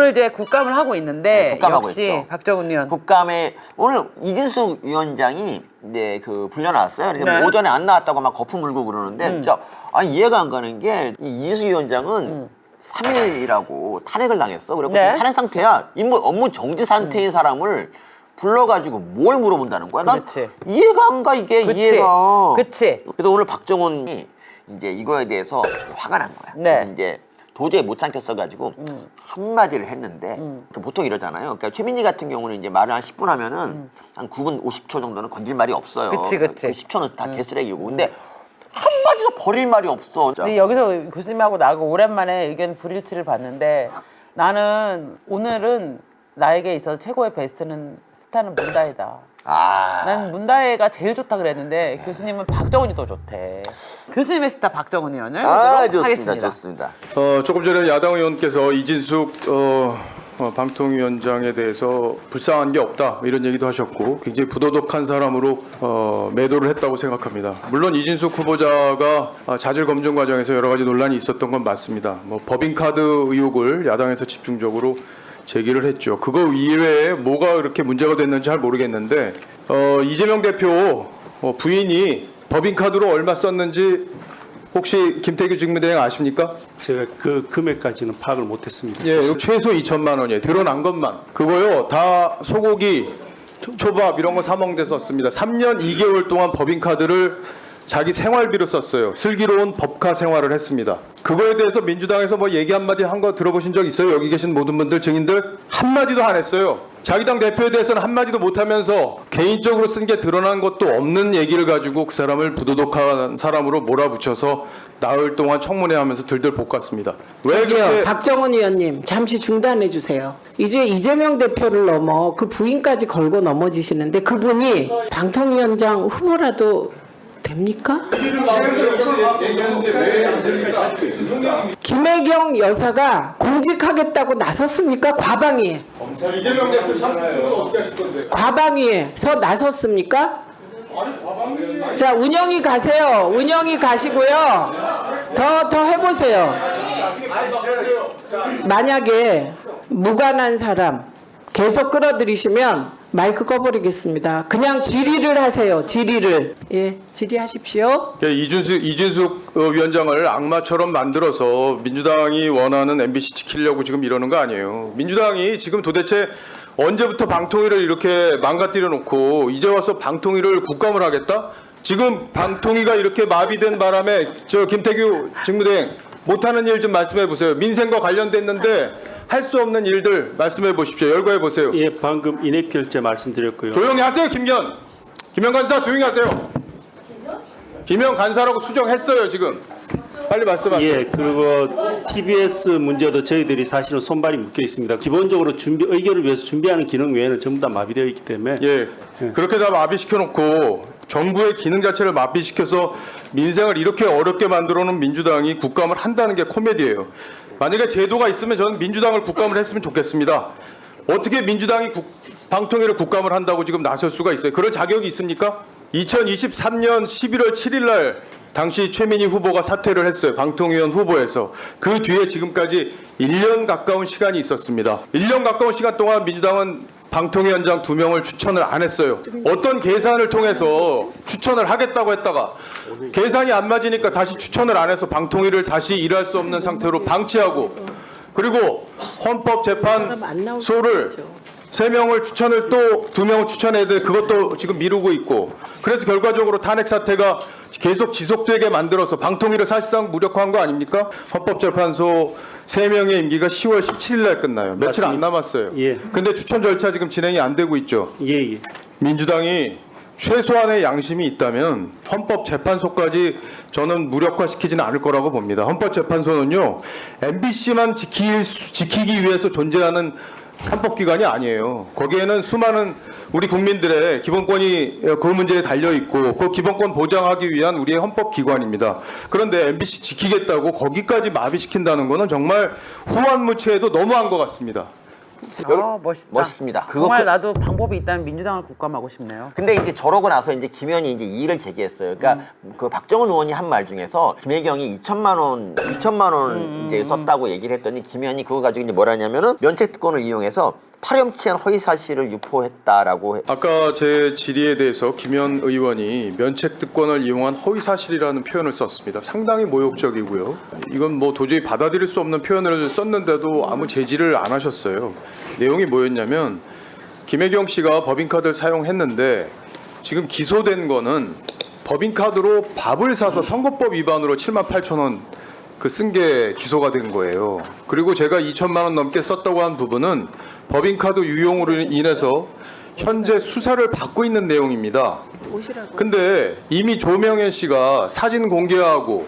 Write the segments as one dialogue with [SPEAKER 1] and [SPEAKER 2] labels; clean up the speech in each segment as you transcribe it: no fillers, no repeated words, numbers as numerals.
[SPEAKER 1] 오늘 이제 국감을 하고 있는데
[SPEAKER 2] 네, 국감하고
[SPEAKER 1] 역시
[SPEAKER 2] 있죠.
[SPEAKER 1] 박정훈 의원
[SPEAKER 2] 국감에 오늘 이진숙 위원장이 이제 그 불려 나왔어요. 그래서
[SPEAKER 1] 네.
[SPEAKER 2] 오전에 안 나왔다고 막 거품 물고 그러는데 진짜 아니 이해가 안 가는 게 이 이진숙 위원장은 3일이라고 탄핵을 당했어. 그리고
[SPEAKER 1] 네.
[SPEAKER 2] 탄핵 상태야. 업무 정지 상태인 사람을 불러가지고 뭘 물어본다는 거야? 난
[SPEAKER 1] 그렇지.
[SPEAKER 2] 이해가 안 가 이게
[SPEAKER 1] 그치.
[SPEAKER 2] 이해가.
[SPEAKER 1] 그치.
[SPEAKER 2] 그래서 오늘 박정훈이 이제 이거에 대해서 화가 난 거야.
[SPEAKER 1] 네.
[SPEAKER 2] 그래서 이제 도저히 못 참겠어가지고 한마디를 했는데 그러니까 보통 이러잖아요. 그러니까 최민희 같은 경우는 이제 말을 한 10분 하면은 한 9분 50초 정도는 건질 말이 없어요.
[SPEAKER 1] 그치, 그치.
[SPEAKER 2] 그 10초는 다 개쓰레기고. 근데 한마디도 버릴 말이 없어. 진짜.
[SPEAKER 1] 근데 여기서 교수님하고 나하고 오랜만에 의견 불일치를 봤는데 나는 오늘은 나에게 있어서 최고의 베스트는 스타는 문다혜다. 난 문다혜가 제일 좋다 그랬는데 교수님은 박정훈이 더 좋대. 교수님의 스타 박정훈 의원을 보도록 하겠습니다.
[SPEAKER 2] 좋습니다.
[SPEAKER 3] 조금 전에 야당 의원께서 이진숙 방통위원장에 대해서 불쌍한 게 없다 이런 얘기도 하셨고 굉장히 부도덕한 사람으로 매도를 했다고 생각합니다. 물론 이진숙 후보자가 자질 검증 과정에서 여러 가지 논란이 있었던 건 맞습니다. 법인카드 의혹을 야당에서 집중적으로 제기를 했죠. 그거 이외에 뭐가 그렇게 문제가 됐는지 잘 모르겠는데 이재명 대표 부인이 법인카드로 얼마 썼는지 혹시 김태규 직무대행 아십니까?
[SPEAKER 4] 제가 그 금액까지는 파악을 못했습니다.
[SPEAKER 3] 예, 최소 2천만 원이에요. 드러난 것만. 그거요. 다 소고기, 초밥 이런 거 사 먹는 데 썼습니다. 3년 2개월 동안 법인카드를 자기 생활비로 썼어요. 슬기로운 법카 생활을 했습니다. 그거에 대해서 민주당에서 뭐 얘기 한마디 한 거 들어보신 적 있어요? 여기 계신 모든 분들 증인들 한마디도 안 했어요. 자기 당 대표에 대해서는 한마디도 못하면서 개인적으로 쓴 게 드러난 것도 없는 얘기를 가지고 그 사람을 부도덕한 사람으로 몰아붙여서 나흘 동안 청문회하면서 들들 볶았습니다. 왜
[SPEAKER 5] 저기요,
[SPEAKER 3] 그렇게
[SPEAKER 5] 박정훈 의원님 잠시 중단해 주세요. 이제 이재명 대표를 넘어 그 부인까지 걸고 넘어지시는데 그분이 방통위원장 후보라도 됩니까? 김혜경 여사가 공직하겠다고 나섰습니까? 과방위에.
[SPEAKER 3] 이재명 대표 상수로 어떻게 하실 건데?
[SPEAKER 5] 과방위에서 나섰습니까? 자, 운영이 가세요. 운영이 가시고요. 더 해보세요. 만약에 무관한 사람 계속 끌어들이시면 마이크 꺼버리겠습니다. 그냥 질의를 하세요. 질의를. 예, 질의하십시오.
[SPEAKER 3] 이준숙 위원장을 악마처럼 만들어서 민주당이 원하는 MBC 지키려고 지금 이러는 거 아니에요. 민주당이 지금 도대체 언제부터 방통위를 이렇게 망가뜨려 놓고 이제 와서 방통위를 국감을 하겠다? 지금 방통위가 이렇게 마비된 바람에 김태규 직무대행 못하는 일 좀 말씀해 보세요. 민생과 관련됐는데 할 수 없는 일들 말씀해 보십시오. 열거해 보세요.
[SPEAKER 4] 예, 방금 인핵 결제 말씀드렸고요.
[SPEAKER 3] 조용히 하세요, 김현 간사 조용히 하세요. 김현 간사라고 수정했어요 지금. 빨리 말씀하세요.
[SPEAKER 4] 예, 그리고 TBS 문제도 저희들이 사실은 손발이 묶여 있습니다. 기본적으로 의결을 위해서 준비하는 기능 외에는 전부 다 마비되어 있기 때문에
[SPEAKER 3] 예, 그렇게 다 마비시켜 놓고 정부의 기능 자체를 마비시켜서 민생을 이렇게 어렵게 만들어 놓은 민주당이 국감을 한다는 게 코미디예요. 만약에 제도가 있으면 저는 민주당을 국감을 했으면 좋겠습니다. 어떻게 민주당이 방통위를 국감을 한다고 지금 나설 수가 있어요? 그런 자격이 있습니까? 2023년 11월 7일 날 당시 최민희 후보가 사퇴를 했어요. 방통위원 후보에서. 그 뒤에 지금까지 1년 가까운 시간이 있었습니다. 1년 가까운 시간 동안 민주당은 방통위원장 2명을 추천을 안 했어요. 어떤 계산을 통해서 추천을 하겠다고 했다가 계산이 안 맞으니까 다시 추천을 안 해서 방통위를 다시 일할 수 없는 상태로 방치하고, 그리고 헌법재판소를 3명을 추천을 또 2명을 추천해야 돼. 그것도 지금 미루고 있고, 그래서 결과적으로 탄핵 사태가 계속 지속되게 만들어서 방통위를 사실상 무력화한 거 아닙니까? 헌법재판소 3명의 임기가 10월 17일 날 끝나요. 며칠 안
[SPEAKER 4] 맞습니다.
[SPEAKER 3] 남았어요.
[SPEAKER 4] 예.
[SPEAKER 3] 근데 추천 절차 지금 진행이 안 되고 있죠.
[SPEAKER 4] 예.
[SPEAKER 3] 민주당이 최소한의 양심이 있다면 헌법재판소까지 저는 무력화시키지는 않을 거라고 봅니다. 헌법재판소는요, MBC만 지키기 위해서 존재하는 헌법기관이 아니에요. 거기에는 수많은 우리 국민들의 기본권이 그 문제에 달려있고 그 기본권 보장하기 위한 우리의 헌법기관입니다. 그런데 MBC 지키겠다고 거기까지 마비시킨다는 것은 정말 후한무치에도 너무한 것 같습니다.
[SPEAKER 1] 멋있다.
[SPEAKER 2] 멋있습니다.
[SPEAKER 1] 정말 나도 방법이 있다면 민주당을 국감하고 싶네요.
[SPEAKER 2] 근데 이제 저러고 나서 이제 김현이 이제 이의를 제기했어요. 그러니까 그 박정은 의원이 한 말 중에서 김혜경이 2천만 원 이제 썼다고 얘기를 했더니 김현이 그거 가지고 이제 뭐라냐면은 면책특권을 이용해서 파렴치한 허위 사실을 유포했다라고
[SPEAKER 3] 아까 제 질의에 대해서 김현 의원이 면책특권을 이용한 허위사실이라는 표현을 썼습니다. 상당히 모욕적이고요. 이건 뭐 도저히 받아들일 수 없는 표현을 썼는데도 아무 제지를 안 하셨어요. 내용이 뭐였냐면 김혜경 씨가 법인카드를 사용했는데 지금 기소된 거는 법인카드로 밥을 사서 선거법 위반으로 7만 8천 원 그 쓴 게 기소가 된 거예요. 그리고 제가 2천만 원 넘게 썼다고 한 부분은 법인카드 유용으로 인해서 현재 수사를 받고 있는 내용입니다. 근데 이미 조명현 씨가 사진 공개하고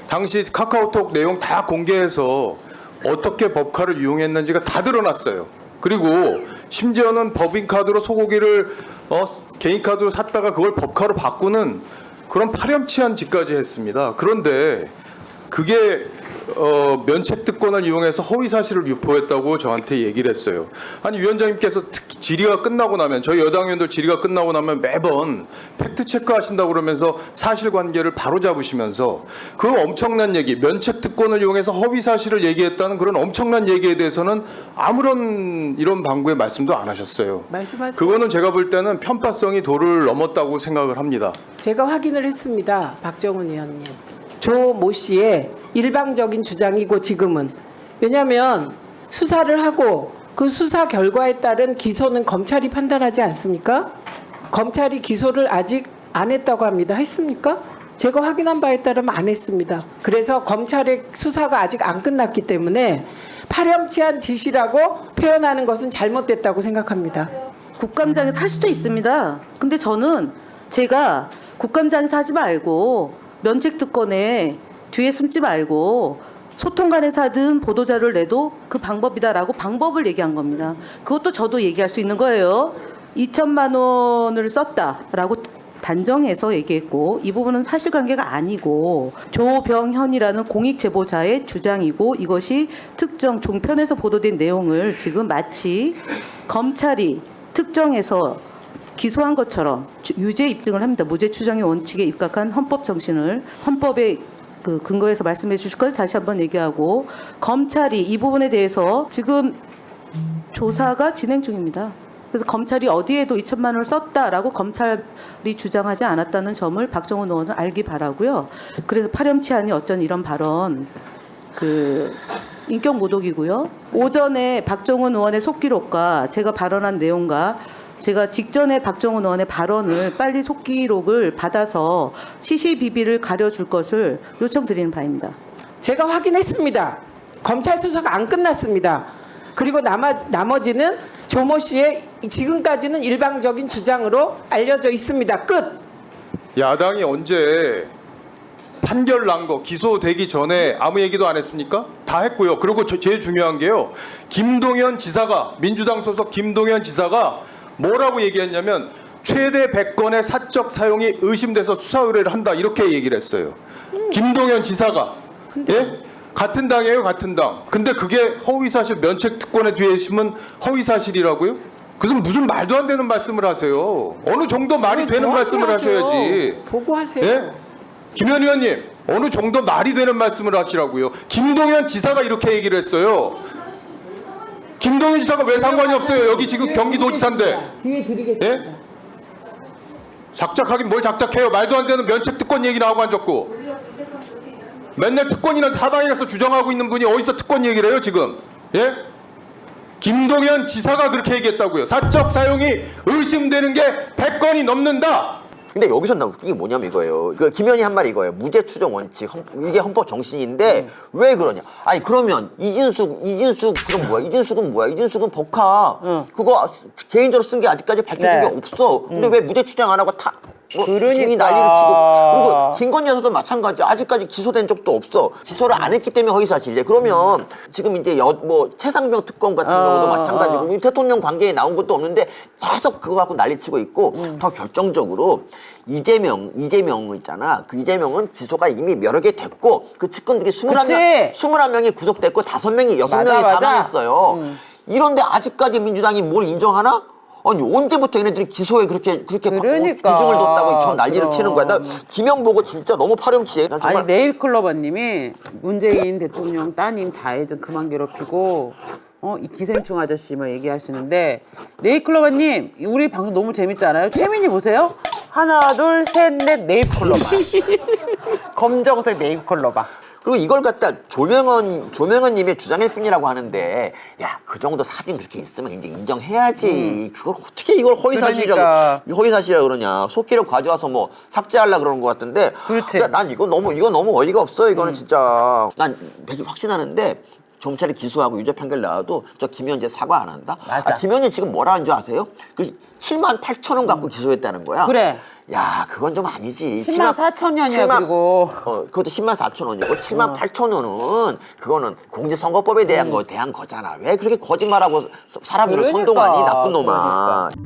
[SPEAKER 3] 당시 카카오톡 내용 다 공개해서 어떻게 법카를 이용했는지가 다 드러났어요. 그리고 심지어는 법인카드로 소고기를 개인카드로 샀다가 그걸 법카로 바꾸는 그런 파렴치한 짓까지 했습니다. 그런데 그게 면책특권을 이용해서 허위사실을 유포했다고 저한테 얘기를 했어요. 아니 위원장님께서 특히 질의가 끝나고 나면 저희 여당 의원들 질의가 끝나고 나면 매번 팩트체크 하신다고 그러면서 사실관계를 바로잡으시면서 그 엄청난 얘기 면책특권을 이용해서 허위사실을 얘기했다는 그런 엄청난 얘기에 대해서는 아무런 이런 방구의 말씀도 안 하셨어요.
[SPEAKER 5] 말씀하세요.
[SPEAKER 3] 그거는 제가 볼 때는 편파성이 도를 넘었다고 생각을 합니다.
[SPEAKER 5] 제가 확인을 했습니다. 박정훈 의원님. 조 모 씨의 일방적인 주장이고 지금은 왜냐하면 수사를 하고 그 수사 결과에 따른 기소는 검찰이 판단하지 않습니까? 검찰이 기소를 아직 안 했다고 합니다. 했습니까? 제가 확인한 바에 따르면 안 했습니다. 그래서 검찰의 수사가 아직 안 끝났기 때문에 파렴치한 짓이라고 표현하는 것은 잘못됐다고 생각합니다.
[SPEAKER 6] 국감장에서 할 수도 있습니다. 근데 저는 제가 국감장에서 하지 말고 면책특권에 뒤에 숨지 말고 소통관에서 하든 보도자료를 내도 그 방법이다라고 방법을 얘기한 겁니다. 그것도 저도 얘기할 수 있는 거예요. 2천만 원을 썼다라고 단정해서 얘기했고 이 부분은 사실관계가 아니고 조병현이라는 공익제보자의 주장이고 이것이 특정 종편에서 보도된 내용을 지금 마치 검찰이 특정해서 기소한 것처럼 유죄 입증을 합니다. 무죄 추정의 원칙에 입각한 헌법 정신을 헌법의 그 근거에서 말씀해 주실 것을 다시 한번 얘기하고 검찰이 이 부분에 대해서 지금 조사가 진행 중입니다. 그래서 검찰이 어디에도 2천만 원을 썼다라고 검찰이 주장하지 않았다는 점을 박정훈 의원은 알기 바라고요. 그래서 파렴치하니 어쩐 이런 발언 인격 모독이고요. 오전에 박정훈 의원의 속기록과 제가 발언한 내용과 제가 직전에 박정훈 의원의 발언을 빨리 속기록을 받아서 시시비비를 가려줄 것을 요청드리는 바입니다.
[SPEAKER 5] 제가 확인했습니다. 검찰 수사가 안 끝났습니다. 그리고 나머지는 조모 씨의 지금까지는 일방적인 주장으로 알려져 있습니다. 끝.
[SPEAKER 3] 야당이 언제 판결 난 거 기소되기 전에 아무 얘기도 안 했습니까? 다 했고요. 그리고 제일 중요한 게요. 김동연 지사가 민주당 소속 김동연 지사가 뭐라고 얘기했냐면 최대 100건의 사적 사용이 의심돼서 수사 의뢰를 한다 이렇게 얘기를 했어요. 김동연 지사가 예? 같은 당이에요, 같은 당. 근데 그게 허위사실 면책특권에 뒤에 심은 허위사실이라고요? 그래서 무슨 말도 안 되는 말씀을 하세요. 어느 정도 말이 되는 말씀을 하셔야지.
[SPEAKER 5] 보고하세요.
[SPEAKER 3] 예? 김현 의원님, 어느 정도 말이 되는 말씀을 하시라고요. 김동연 지사가 이렇게 얘기를 했어요. 김동연 지사가 왜 상관이 없어요? 여기 지금 경기도지사인데.
[SPEAKER 5] 기회 드리겠습니다.
[SPEAKER 3] 예? 작작하긴 뭘 작작해요. 말도 안 되는 면책특권 얘기 나오고 앉았고. 맨날 특권이나 타당에 가서 주장하고 있는 분이 어디서 특권 얘기를 해요 지금. 예? 김동연 지사가 그렇게 얘기했다고요. 사적 사용이 의심되는 게 100건이 넘는다.
[SPEAKER 2] 근데 여기서 나 웃긴 게 뭐냐면 이거예요. 그 김현이 한 말이 이거예요. 무죄 추정 원칙. 이게 헌법 정신인데 왜 그러냐? 아니 그러면 이진숙 그럼 뭐야? 이진숙은 뭐야? 이진숙은 법카 그거 개인적으로 쓴 게 아직까지 밝혀진 게 없어. 근데 왜 무죄 추정 안 하고
[SPEAKER 1] 그러니까.
[SPEAKER 2] 증인 난리를 치고 그리고 김건희 여사도 마찬가지. 아직까지 기소된 적도 없어. 기소를 안 했기 때문에 허위사실이래. 그러면 지금 이제 뭐 최상병 특검 같은 경우도 마찬가지고 대통령 관계에 나온 것도 없는데 계속 그거 갖고 난리치고 있고 더 결정적으로 이재명 있잖아. 그 이재명은 기소가 이미 여러 개 됐고 그 측근들이 21명이 구속됐고 5명이 6명이
[SPEAKER 1] 맞아.
[SPEAKER 2] 사망했어요. 이런데 아직까지 민주당이 뭘 인정하나? 아니 언제부터 얘네들이 기소에 그렇게
[SPEAKER 1] 그러니까.
[SPEAKER 2] 비중을 뒀다고 전 난리를
[SPEAKER 1] 그럼.
[SPEAKER 2] 치는 거야. 나 김영 보고 진짜 너무 파렴치해. 난 정말
[SPEAKER 1] 아니 네일클로버님이 문재인 대통령 따님 자해 좀 그만 괴롭히고 이 기생충 아저씨 뭐 얘기하시는데 네일클로버님 우리 방송 너무 재밌지 않아요? 최민희 보세요. 하나 둘 셋 넷 네일클로버. 검정색 네일클로버.
[SPEAKER 2] 그리고 이걸 갖다 조명원님의 주장일 뿐이라고 하는데, 야, 그 정도 사진 그렇게 있으면 이제 인정해야지. 그걸 어떻게 이걸
[SPEAKER 1] 그러니까.
[SPEAKER 2] 허위사실이라 그러냐. 속기록 가져와서 뭐 삭제하려 그러는 것 같은데.
[SPEAKER 1] 그렇지.
[SPEAKER 2] 야, 난 이거 너무 어이가 없어. 이거는 진짜. 난 확신하는데. 경찰이 기소하고 유죄 판결 나와도 저 김현재 사과 안 한다?
[SPEAKER 1] 맞아.
[SPEAKER 2] 김현재 지금 뭐라 하는 줄 아세요? 그 7만 8천 원 갖고 기소했다는 거야.
[SPEAKER 1] 그래.
[SPEAKER 2] 야, 그건 좀 아니지.
[SPEAKER 1] 10만 4천 원이야 그리고.
[SPEAKER 2] 그것도 10만 4천 원이고 7만 8천 원은 그거는 공직선거법에 대한 대한 거잖아. 왜 그렇게 거짓말하고 사람을
[SPEAKER 1] 그러니까.
[SPEAKER 2] 선동하니 나쁜 놈아.
[SPEAKER 1] 그러니까.